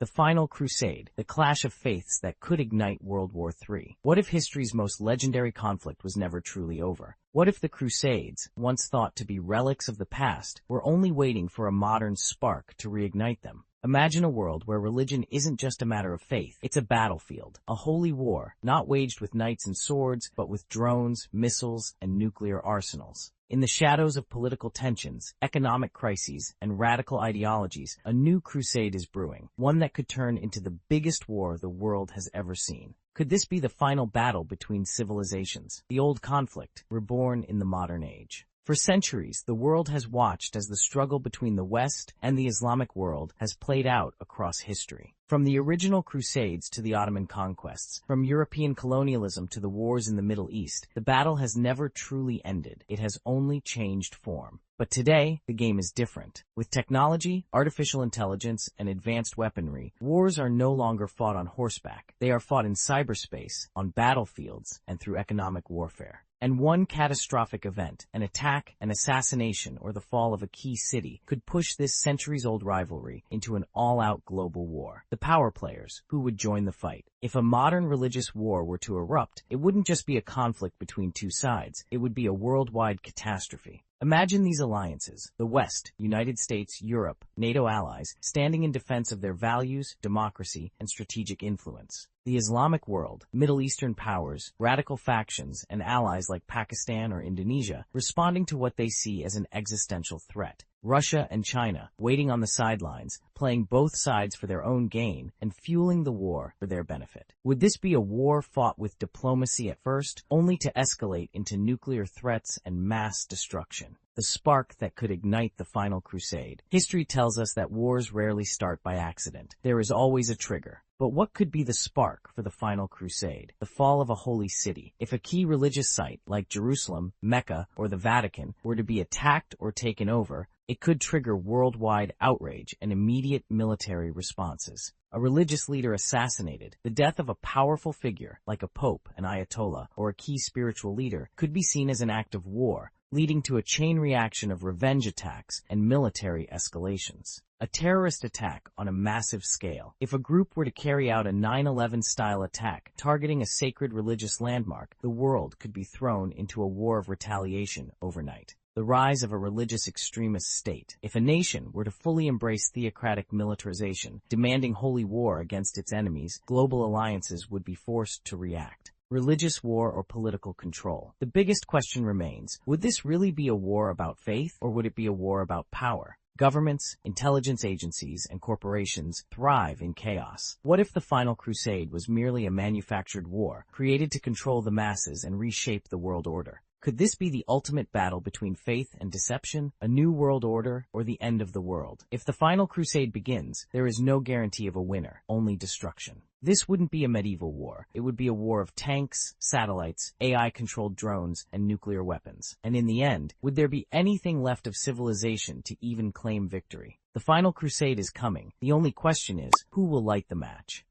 The Final Crusade, the clash of faiths that could ignite World War III. What if history's most legendary conflict was never truly over? What if the Crusades, once thought to be relics of the past, were only waiting for a modern spark to reignite them? Imagine a world where religion isn't just a matter of faith, it's a battlefield, a holy war, not waged with knights and swords, but with drones, missiles, and nuclear arsenals. In the shadows of political tensions, economic crises, and radical ideologies, a new crusade is brewing, one that could turn into the biggest war the world has ever seen. Could this be the final battle between civilizations, the old conflict, reborn in the modern age? For centuries, the world has watched as the struggle between the West and the Islamic world has played out across history. From the original Crusades to the Ottoman conquests, from European colonialism to the wars in the Middle East, the battle has never truly ended. It has only changed form. But today, the game is different. With technology, artificial intelligence, and advanced weaponry, wars are no longer fought on horseback. They are fought in cyberspace, on battlefields, and through economic warfare. And one catastrophic event, an attack, an assassination, or the fall of a key city, could push this centuries-old rivalry into an all-out global war. The power players, who would join the fight? If a modern religious war were to erupt, it wouldn't just be a conflict between two sides, it would be a worldwide catastrophe. Imagine these alliances: the West, United States, Europe, NATO allies, standing in defense of their values, democracy, and strategic influence. The Islamic world, Middle Eastern powers, radical factions, and allies like Pakistan or Indonesia, responding to what they see as an existential threat. Russia and China, waiting on the sidelines, playing both sides for their own gain and fueling the war for their benefit. Would this be a war fought with diplomacy at first, only to escalate into nuclear threats and mass destruction? The spark that could ignite the final crusade. History tells us that wars rarely start by accident. There is always a trigger. But what could be the spark for the final crusade? The fall of a holy city. If a key religious site, like Jerusalem, Mecca, or the Vatican, were to be attacked or taken over, it could trigger worldwide outrage and immediate military responses. A religious leader assassinated, the death of a powerful figure, like a pope, an ayatollah, or a key spiritual leader, could be seen as an act of war, leading to a chain reaction of revenge attacks and military escalations. A terrorist attack on a massive scale. If a group were to carry out a 9/11-style attack targeting a sacred religious landmark, the world could be thrown into a war of retaliation overnight. The rise of a religious extremist state. If a nation were to fully embrace theocratic militarization, demanding holy war against its enemies, global alliances would be forced to react. Religious war or political control. The biggest question remains, would this really be a war about faith, or would it be a war about power? Governments, intelligence agencies, and corporations thrive in chaos. What if the final crusade was merely a manufactured war, created to control the masses and reshape the world order? Could this be the ultimate battle between faith and deception, a new world order, or the end of the world? If the final crusade begins, there is no guarantee of a winner, only destruction. This wouldn't be a medieval war. It would be a war of tanks, satellites, AI-controlled drones, and nuclear weapons. And in the end, would there be anything left of civilization to even claim victory? The final crusade is coming. The only question is, who will light the match?